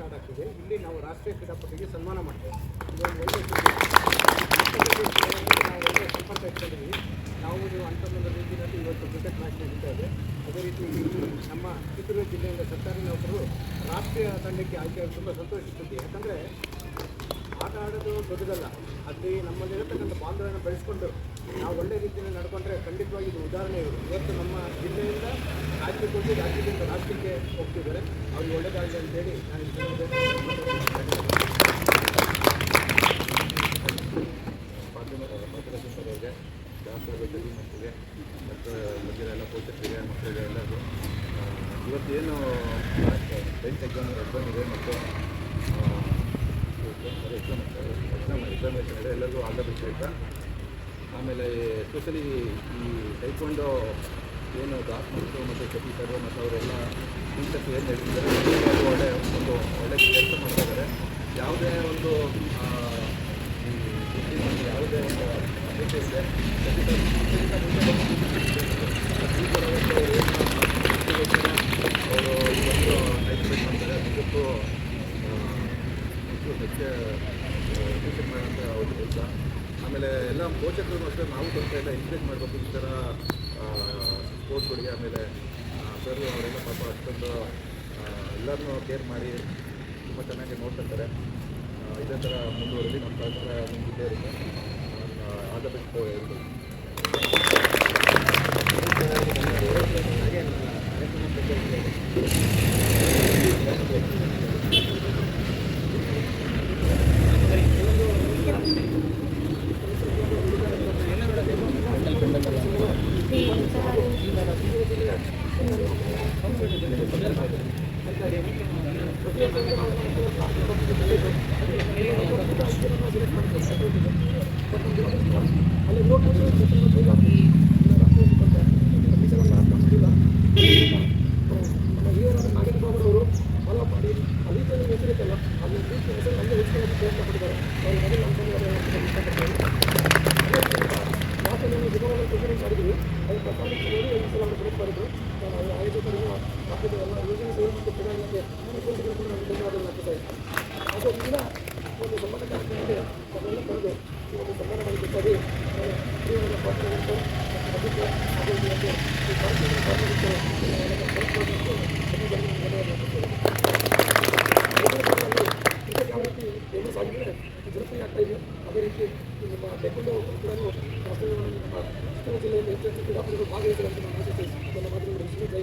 Start ಆಗ್ತಿದೆ. ಇಲ್ಲಿ ನಾವು ರಾಷ್ಟ್ರೀಯ ಕ್ರೀಡಾಪಟುಗೆ ಸನ್ಮಾನ ಮಾಡ್ತೇವೆ. ಇದೊಂದು ಒಳ್ಳೆಯ ಸಂಪರ್ಕ ಇಟ್ಕೊಂಡಿದ್ದೀವಿ. ನಾವು ನೀವು ಅಂಥದ್ದೊಂದು ರೀತಿಯಲ್ಲಿ ಇವತ್ತು ಕ್ರಿಕೆಟ್ ಮ್ಯಾಚ್ ನಡೀತಾ ಇದೆ. ಅದೇ ರೀತಿ ನಮ್ಮ ಚಿತ್ರದುರ್ಗ ಜಿಲ್ಲೆಯಿಂದ ಸರ್ಕಾರಿ ನೌಕರರು ರಾಷ್ಟ್ರೀಯ ತಂಡಕ್ಕೆ ಆಯ್ಕೆ ತುಂಬ ಸಂತೋಷಿಸುತ್ತೆ. ಯಾಕಂದರೆ ಆಟ ಆಡೋದು ದೊಡ್ಡದಲ್ಲ, ಅಲ್ಲಿ ನಮ್ಮಲ್ಲಿರತಕ್ಕಂಥ ಬಾಂಧವ್ಯವನ್ನು ಬೆಳೆಸ್ಕೊಂಡು ನಾವು ಒಳ್ಳೆ ರೀತಿಯಲ್ಲಿ ನಡ್ಕೊಂಡ್ರೆ ಖಂಡಿತವಾಗಿ ಇದು ಉದಾಹರಣೆ ಇವರು. ಇವತ್ತು ನಮ್ಮ ಜಿಲ್ಲೆಯಿಂದ ರಾಜ್ಯಕ್ಕೆ ಹೋಗಿ ರಾಜ್ಯದಿಂದ ರಾಷ್ಟ್ರಕ್ಕೆ ಹೋಗ್ತಿದ್ದಾರೆ. ಅವ್ರಿಗೆ ಒಳ್ಳೆಯದಾಗಲಿ ಅಂತೇಳಿ ನಾನು ಪತ್ರಕರ್ತರಿಗೆ, ಶಾಸಕರಿಗೆ, ಮಕ್ಕಳಿಗೆ ಮತ್ತು ಮಧ್ಯದ ಎಲ್ಲ ಪೋಷಕರಿಗೆ, ಮಕ್ಕಳಿಗೆ ಎಲ್ಲರಿಗೂ ಇವತ್ತೇನು 10th ಎಕ್ಸಾಮ್ ಇದೆ ಮತ್ತು ಎಕ್ಸಾಮಿನೇಷನ್ ಇದೆ. ಎಲ್ಲರಿಗೂ ಆಲ್ ದ ಬೆಸ್ಟ್ ಆಯಿತಾ. ಆಮೇಲೆ ಎಸ್ಪೆಷಲಿ ಈ ಟೈಕ್ವಾಂಡೋ ಏನು ದಾಸ್ ಮತ್ತು ಸತೀಶ್ ಸರ್ ಮತ್ತು ಅವರೆಲ್ಲ ಟೀಚರ್ಸ್ ಏನು ಹೇಳ್ತಿದ್ದಾರೆ ಒಳ್ಳೆ ಕೆಲಸ ಮಾಡ್ತಾ ಇದ್ದಾರೆ. ಯಾವುದೇ ಒಂದು ಯಾವುದೇ ಒಂದು ಅಪೇಕ್ಷೆ ಇದೆ ಅವರು ಇವತ್ತು ಟೈಪ್ರೇಟ್ ಮಾಡ್ತಾರೆ. ನಿಜಕ್ಕೂ ಟೀಚರ್ ಮಾಡೋಂಥ ಅವ್ರ ಕೆಲಸ. ಆಮೇಲೆ ಎಲ್ಲ ಪೋಷಕರು ಅಷ್ಟೇ ನಾವು ಸ್ವಲ್ಪ ಎಲ್ಲ ಎನ್ಕರೇಜ್ ಮಾಡಬೇಕು ಈ ಥರ ಸ್ಪೋರ್ಟ್ಸ್ಗಳಿಗೆ. ಆಮೇಲೆ ಸರ್ ಅವರೆಲ್ಲ ಪಾಪ ಅಷ್ಟೊಂದು ಎಲ್ಲರನ್ನೂ ಕೇರ್ ಮಾಡಿ ತುಂಬ ಚೆನ್ನಾಗಿ ನೋಡ್ತಿರ್ತಾರೆ. ಇದೇ ಥರ ಮುಂದುವರೆದು ನಮ್ಮ ಸರ್ಕಾರ ಮುಂದಿದ್ದೇ ಇರುತ್ತೆ. ನಾನು ಆಲ್ ದ ಬೆಸ್ಟ್ ಹೇಳ್ತೀನಿ. ಅದೇ ರೀತಿ ನಮ್ಮ ಟೆಕ್ವಾಂಡೋ ಕೂಡ ಜಿಲ್ಲೆಯಲ್ಲಿ ಹೆಚ್ಚು ಕ್ರೀಡಾಪಟುಗಳು ಭಾಗವಹಿಸುವಂತೆ ನಾನು ಆಶಿಸಿ ನನ್ನ ಮಾತುಗಳನ್ನು ಜೈ